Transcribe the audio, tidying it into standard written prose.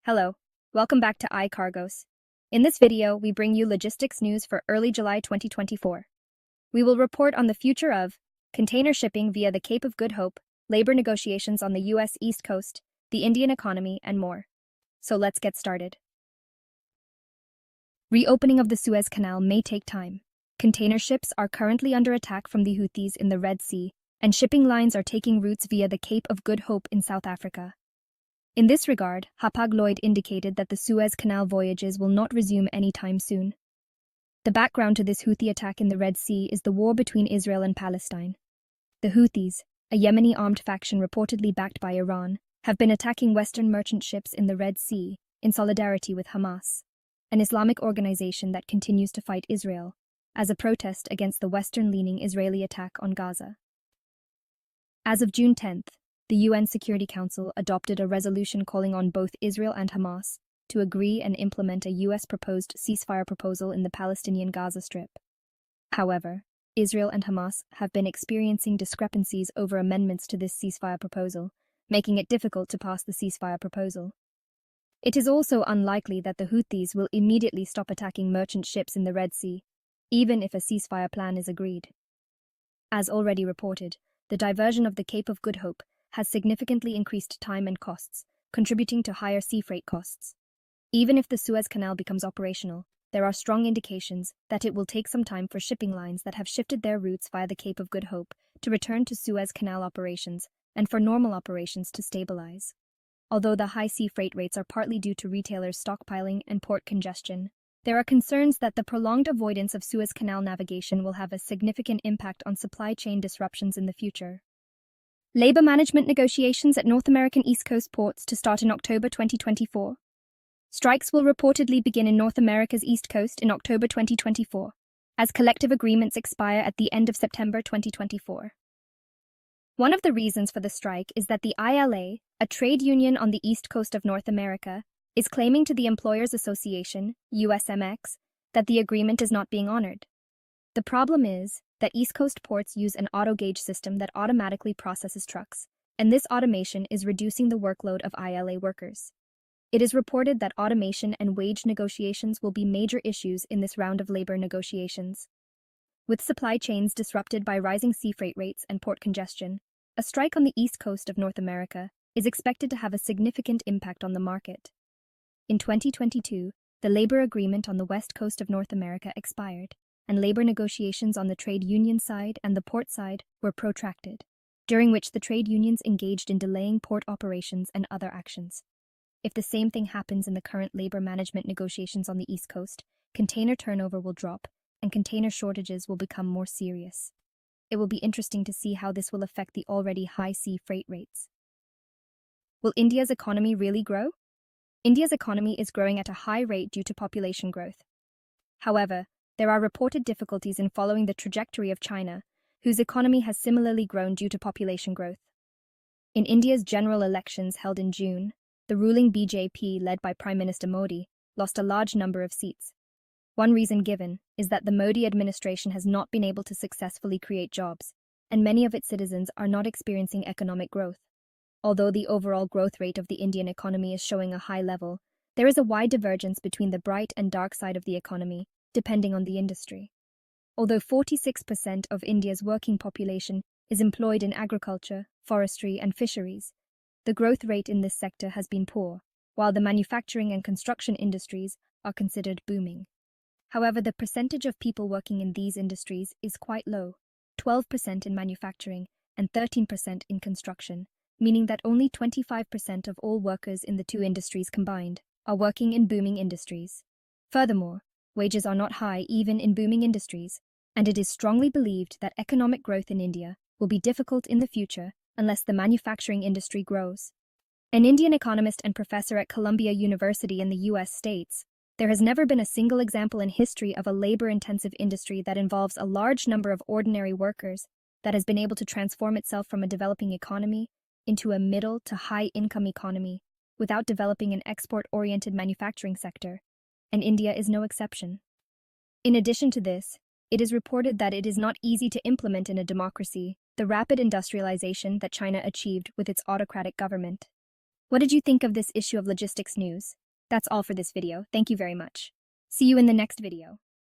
Hello, welcome back to iKargos. In this video, we bring you logistics news for early July 2024. We will report on the future of container shipping via the Cape of Good Hope, labor negotiations on the U.S. East Coast, the Indian economy, and more. So let's get started. Reopening of the Suez Canal may take time. Container ships are currently under attack from the Houthis in the Red Sea, and shipping lines are taking routes via the Cape of Good Hope in South Africa. In this regard, Hapag-Lloyd indicated that the Suez Canal voyages will not resume anytime soon. The background to this Houthi attack in the Red Sea is the war between Israel and Palestine. The Houthis, a Yemeni armed faction reportedly backed by Iran, have been attacking Western merchant ships in the Red Sea in solidarity with Hamas, an Islamic organization that continues to fight Israel, as a protest against the Western-leaning Israeli attack on Gaza. As of June 10th, the UN Security Council adopted a resolution calling on both Israel and Hamas to agree and implement a US proposed ceasefire proposal in the Palestinian Gaza Strip. However, Israel and Hamas have been experiencing discrepancies over amendments to this ceasefire proposal, making it difficult to pass the ceasefire proposal. It is also unlikely that the Houthis will immediately stop attacking merchant ships in the Red Sea, even if a ceasefire plan is agreed. As already reported, the diversion of the Cape of Good Hope has significantly increased time and costs, contributing to higher sea freight costs. Even if the Suez Canal becomes operational, there are strong indications that it will take some time for shipping lines that have shifted their routes via the Cape of Good Hope to return to Suez Canal operations and for normal operations to stabilize. Although the high sea freight rates are partly due to retailers stockpiling and port congestion, there are concerns that the prolonged avoidance of Suez Canal navigation will have a significant impact on supply chain disruptions in the future. Labor management negotiations at North American East Coast ports to start in October 2024. Strikes will reportedly begin in North America's East Coast in October 2024, as collective agreements expire at the end of September 2024. One of the reasons for the strike is that the ILA, a trade union on the East Coast of North America, is claiming to the Employers Association, USMX, that the agreement is not being honored. The problem is that East Coast ports use an auto gauge system that automatically processes trucks, and this automation is reducing the workload of ILA workers. It is reported that automation and wage negotiations will be major issues in this round of labor negotiations. With supply chains disrupted by rising sea freight rates and port congestion, a strike on the East Coast of North America is expected to have a significant impact on the market. In 2022, the labor agreement on the West Coast of North America expired, and labor negotiations on the trade union side and the port side were protracted, during which the trade unions engaged in delaying port operations and other actions. If the same thing happens in the current labor management negotiations on the East Coast, container turnover will drop, and container shortages will become more serious. It will be interesting to see how this will affect the already high sea freight rates. Will India's economy really grow? India's economy is growing at a high rate due to population growth. However, there are reported difficulties in following the trajectory of China, whose economy has similarly grown due to population growth. In India's general elections held in June, the ruling BJP, led by Prime Minister Modi, lost a large number of seats. One reason given is that the Modi administration has not been able to successfully create jobs, and many of its citizens are not experiencing economic growth. Although the overall growth rate of the Indian economy is showing a high level, there is a wide divergence between the bright and dark side of the economy, depending on the industry. Although 46% of India's working population is employed in agriculture, forestry, and fisheries, the growth rate in this sector has been poor, while the manufacturing and construction industries are considered booming. However, the percentage of people working in these industries is quite low, 12% in manufacturing and 13% in construction, meaning that only 25% of all workers in the two industries combined are working in booming industries. Furthermore, wages are not high even in booming industries, and it is strongly believed that economic growth in India will be difficult in the future unless the manufacturing industry grows. An Indian economist and professor at Columbia University in the US states, "There has never been a single example in history of a labor-intensive industry that involves a large number of ordinary workers that has been able to transform itself from a developing economy into a middle to high-income economy without developing an export-oriented manufacturing sector, and India is no exception." In addition to this, it is reported that it is not easy to implement in a democracy the rapid industrialization that China achieved with its autocratic government. What did you think of this issue of logistics news? That's all for this video. Thank you very much. See you in the next video.